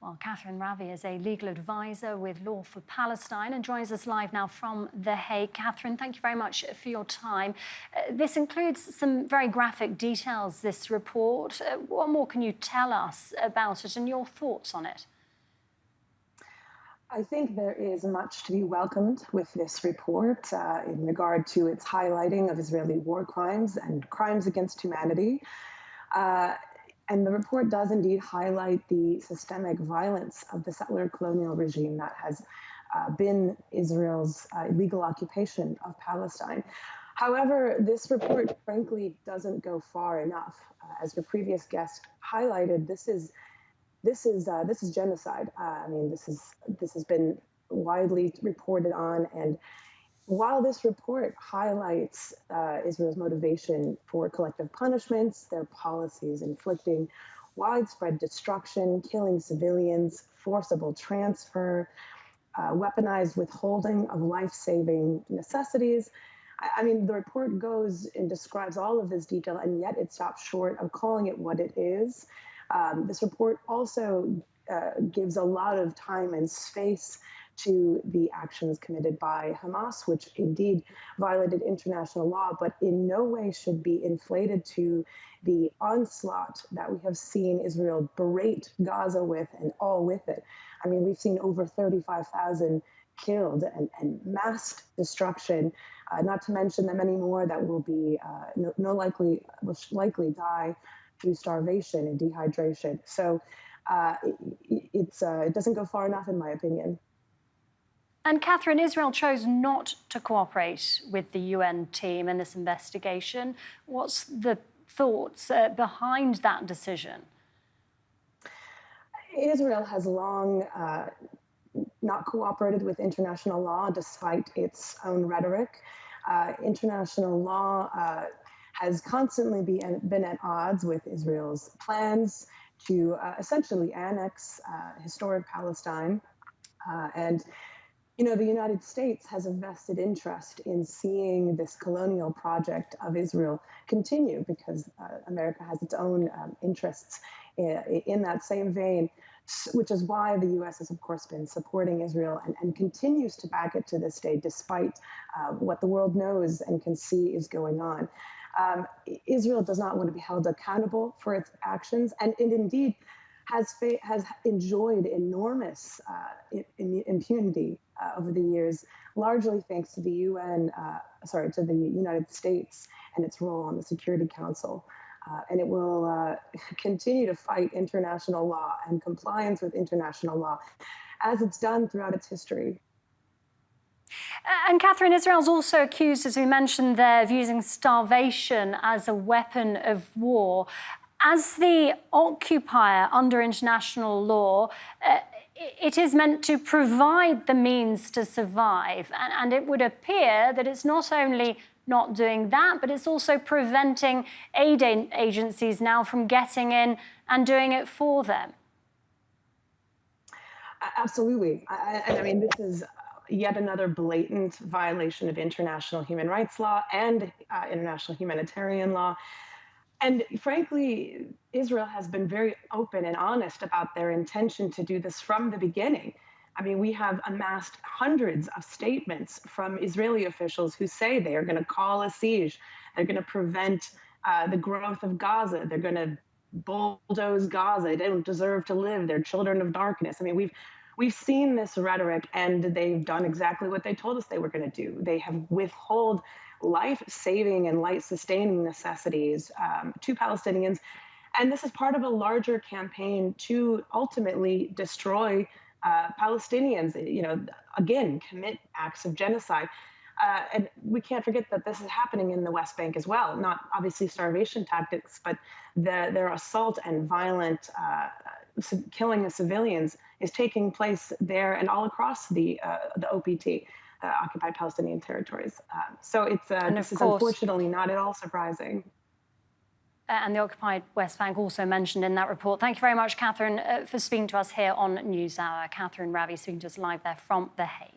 Well, Kathryn Ravey is a legal advisor with Law for Palestine and joins us live now from The Hague. Kathryn, thank you very much for your time. This includes some very graphic details, this report. What more can you tell us about it and your thoughts on it? I think there is much to be welcomed with this report in regard to its highlighting of Israeli war crimes and crimes against humanity. And the report does indeed highlight the systemic violence of the settler colonial regime that has been Israel's illegal occupation of Palestine. However, this report, frankly, doesn't go far enough. As your previous guest highlighted, this is genocide. I mean, this has been widely reported on, and while this report highlights Israel's motivation for collective punishments, their policies inflicting widespread destruction, killing civilians, forcible transfer, weaponized withholding of life-saving necessities. I mean, the report goes and describes all of this detail, and yet it stops short of calling it what it is. This report also gives a lot of time and space to the actions committed by Hamas, which indeed violated international law, but in no way should be inflated to the onslaught that we have seen Israel berate Gaza with and all with it. I mean, we've seen over 35,000 killed and mass destruction, not to mention the many more that will be will likely die through starvation and dehydration. So it doesn't go far enough, in my opinion. And Kathryn, Israel chose not to cooperate with the UN team in this investigation. What's the thoughts behind that decision? Israel has long not cooperated with international law, despite its own rhetoric. International law has constantly been at odds with Israel's plans to essentially annex historic Palestine. And you know, the United States has a vested interest in seeing this colonial project of Israel continue because America has its own interests in that same vein, which is why the U.S. has, of course, been supporting Israel and continues to back it to this day, despite what the world knows and can see is going on. Israel does not want to be held accountable for its actions, and it indeed has enjoyed enormous impunity over the years, largely thanks to the United States and its role on the Security Council. And it will continue to fight international law and compliance with international law, as it's done throughout its history. And Kathryn, Israel's also accused, as we mentioned there, of using starvation as a weapon of war. As the occupier under international law, it is meant to provide the means to survive. And it would appear that it's not only not doing that, but it's also preventing aid agencies now from getting in and doing it for them. Absolutely. I mean, this is yet another blatant violation of international human rights law and international humanitarian law. And frankly, Israel has been very open and honest about their intention to do this from the beginning. I mean, we have amassed hundreds of statements from Israeli officials who say they are going to call a siege, they're going to prevent the growth of Gaza, they're going to bulldoze Gaza, they don't deserve to live, they're children of darkness. I mean, we've seen this rhetoric, and they've done exactly what they told us they were going to do. They have withheld life-saving and life-sustaining necessities to Palestinians. And this is part of a larger campaign to ultimately destroy Palestinians, you know, again, commit acts of genocide. And we can't forget that this is happening in the West Bank as well, not obviously starvation tactics, but their assault and violent killing of civilians is taking place there and all across the OPT. Occupied Palestinian territories. So this is unfortunately not at all surprising. And the occupied West Bank also mentioned in that report. Thank you very much, Kathryn, for speaking to us here on NewsHour. Kathryn Ravey speaking to us live there from The Hague.